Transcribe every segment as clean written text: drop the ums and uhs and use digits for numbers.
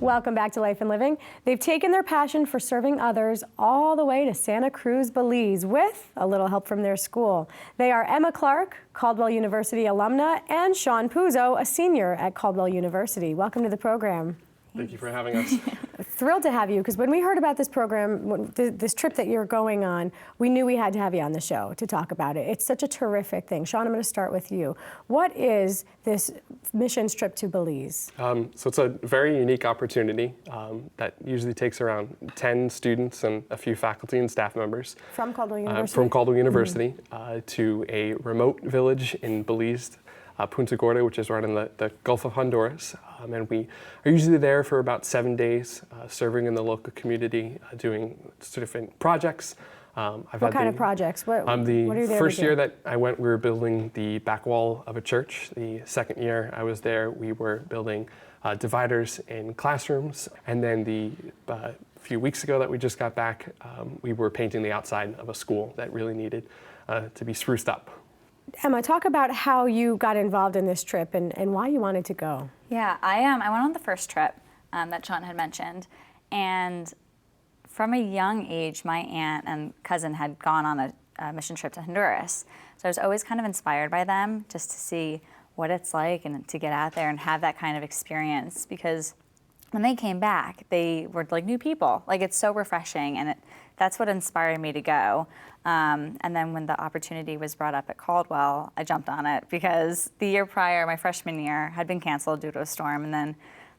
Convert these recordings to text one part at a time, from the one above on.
Welcome back to Life and Living. They've taken their passion for serving others all the way to Santa Cruz, Belize, with a little help from their school. They are Emma Clark, Caldwell University alumna, and Sean Puzzo, a senior at Caldwell University. Welcome to the program. Thank you for having us. Thrilled to have you, because when we heard about this program, this trip that you're going on, we knew we had to have you on the show to talk about it. It's such a terrific thing. Sean, I'm going to start with you. What is this missions trip to Belize? So it's a very unique opportunity that usually takes around 10 students and a few faculty and staff members. From Caldwell University? From Caldwell University to a remote village in Belize, Punta Gorda, which is right in the Gulf of Honduras. And we are usually there for about 7 days, serving in the local community, doing different projects. What kind of projects? What are you there first to do? year that I went, we were building the back wall of a church. The second year I was there, we were building dividers in classrooms. And then the few weeks ago that we just got back, we were painting the outside of a school that really needed to be spruced up. Emma, talk about how you got involved in this trip and why you wanted to go. Yeah, I went on the first trip that Sean had mentioned, and from a young age, my aunt and cousin had gone on a mission trip to Honduras. So I was always kind of inspired by them just to see what it's like and to get out there and have that kind of experience, because when they came back, they were like new people. Like, it's so refreshing, and that's what inspired me to go. And then when the opportunity was brought up at Caldwell, I jumped on it, because the year prior, my freshman year, had been canceled due to a storm, and then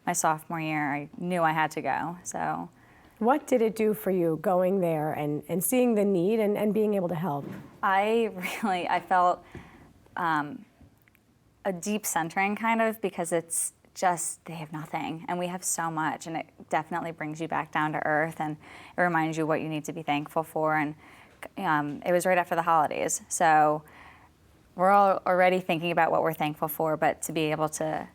my sophomore year, I knew I had to go. So, what did it do for you going there and seeing the need and being able to help? I felt a deep centering, kind of, because it's just, they have nothing and we have so much, and it definitely brings you back down to earth, and it reminds you what you need to be thankful for. And it was right after the holidays, so we're all already thinking about what we're thankful for, but to be able to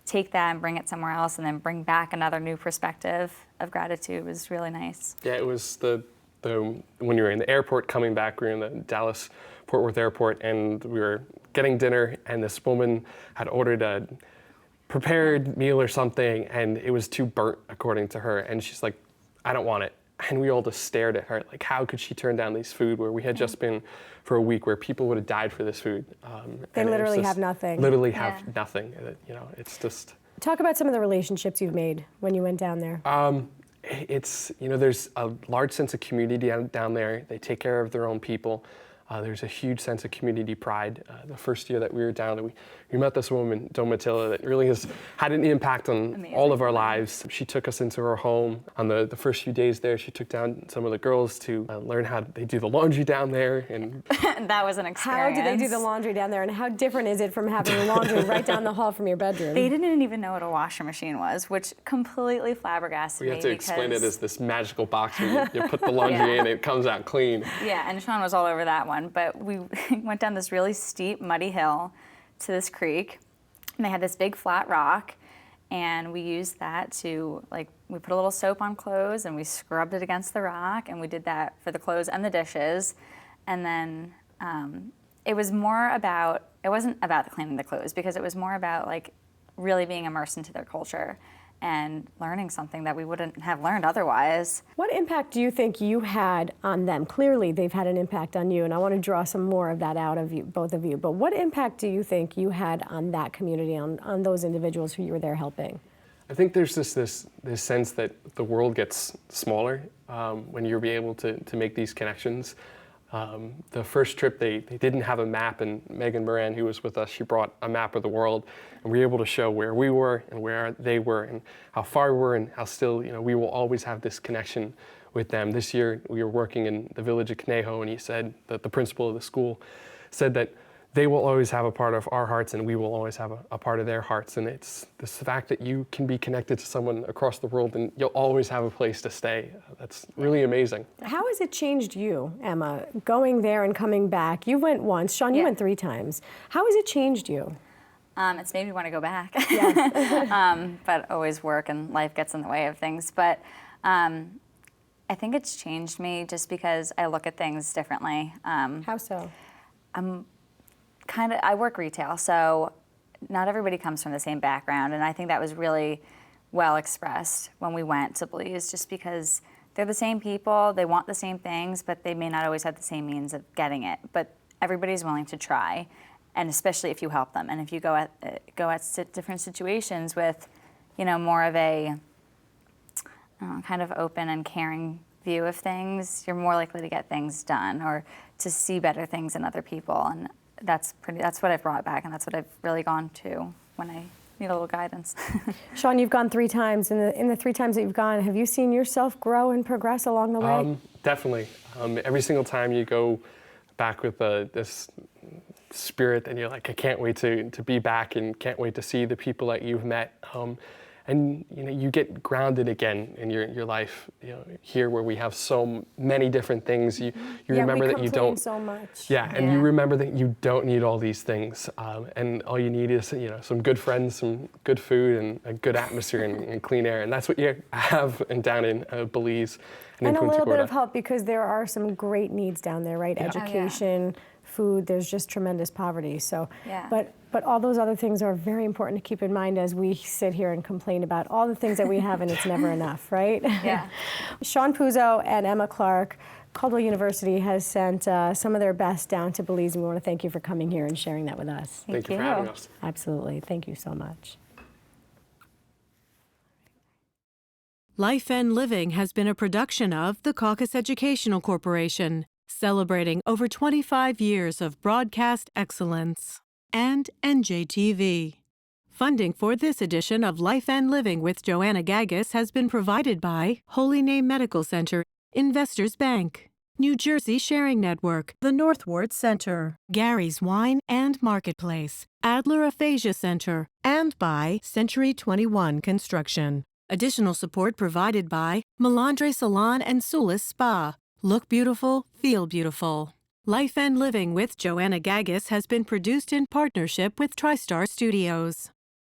take that and bring it somewhere else and then bring back another new perspective of gratitude was really nice. Yeah, it was when you were in the airport coming back, we were in the Dallas Fort Worth airport, and we were getting dinner, and this woman had ordered a prepared meal or something, and it was too burnt, according to her, and she's like, I don't want it. And we all just stared at her, like, how could she turn down this food where we had just been for a week, where people would have died for this food. They literally have nothing. Literally have nothing. You know, it's just. Talk about some of the relationships you've made when you went down there. It's, you know, there's a large sense of community down there. They take care of their own people. There's a huge sense of community pride. The first year that we were down, we met this woman, Domitilla, that really has had an impact on all of our lives. She took us into her home. On the first few days there, she took down some of the girls to learn how they do the laundry down there. And that was an experience. How do they do the laundry down there, and how different is it from having laundry right down the hall from your bedroom? They didn't even know what a washer machine was, which completely flabbergasted me. We have to explain it as this magical box where you put the laundry in and it comes out clean. Yeah, and Sean was all over that one. But we went down this really steep, muddy hill to this creek, and they had this big flat rock, and we used that to, like, we put a little soap on clothes and we scrubbed it against the rock, and we did that for the clothes and the dishes. And then it was more about, it wasn't about cleaning the clothes, because it was more about, like, really being immersed into their culture and learning something that we wouldn't have learned otherwise. What impact do you think you had on them? Clearly, they've had an impact on you, and I want to draw some more of that out of you, both of you. But what impact do you think you had on that community, on those individuals who you were there helping? I think there's this sense that the world gets smaller when you're able to make these connections. The first trip, they didn't have a map, and Megan Moran, who was with us, she brought a map of the world, and we were able to show where we were and where they were and how far we were, and how still, you know, we will always have this connection with them. This year, we were working in the village of Conejo, and he said that the principal of the school said that they will always have a part of our hearts, and we will always have a part of their hearts. And it's this fact that you can be connected to someone across the world, and you'll always have a place to stay. That's really amazing. How has it changed you, Emma, going there and coming back? You went once. Sean, you went 3 times. How has it changed you? It's made me want to go back. Yeah. But always work and life gets in the way of things. But I think it's changed me just because I look at things differently. How so? I work retail, so not everybody comes from the same background, and I think that was really well expressed when we went to Belize, just because they're the same people, they want the same things, but they may not always have the same means of getting it. But everybody's willing to try, and especially if you help them. And if you go at different situations with, more of a kind of open and caring view of things, you're more likely to get things done or to see better things in other people. And that's what I've brought back, and that's what I've really gone to when I need a little guidance. Sean, you've gone 3 times. In the 3 times that you've gone, have you seen yourself grow and progress along the way? Definitely. Every single time you go back with this spirit, and you're like, I can't wait to be back, and can't wait to see the people that you've met. And you get grounded again in your life. Here where we have so many different things, you remember that you don't. So much. Yeah, and you remember that you don't need all these things, and all you need is some good friends, some good food, and a good atmosphere and clean air, and that's what you have down in Belize and in a Punta little bit Gorda. of help, because there are some great needs down there, right? Yeah. Education, food. There's just tremendous poverty. So, Yeah. But all those other things are very important to keep in mind as we sit here and complain about all the things that we have, and it's never enough, right? Yeah. Sean Puzzo and Emma Clark, Caldwell University has sent some of their best down to Belize, and we want to thank you for coming here and sharing that with us. Thank you for having us. Absolutely. Thank you so much. Life and Living has been a production of the Caucus Educational Corporation, celebrating over 25 years of broadcast excellence, and NJTV. Funding for this edition of Life and Living with Joanna Gagis has been provided by Holy Name Medical Center, Investors Bank, New Jersey Sharing Network, the Northward Center, Gary's Wine and Marketplace, Adler Aphasia Center, and by Century 21 Construction. Additional support provided by Melandre Salon and Sulis Spa. Look beautiful, feel beautiful. Life and Living with Joanna Gagis has been produced in partnership with TriStar Studios.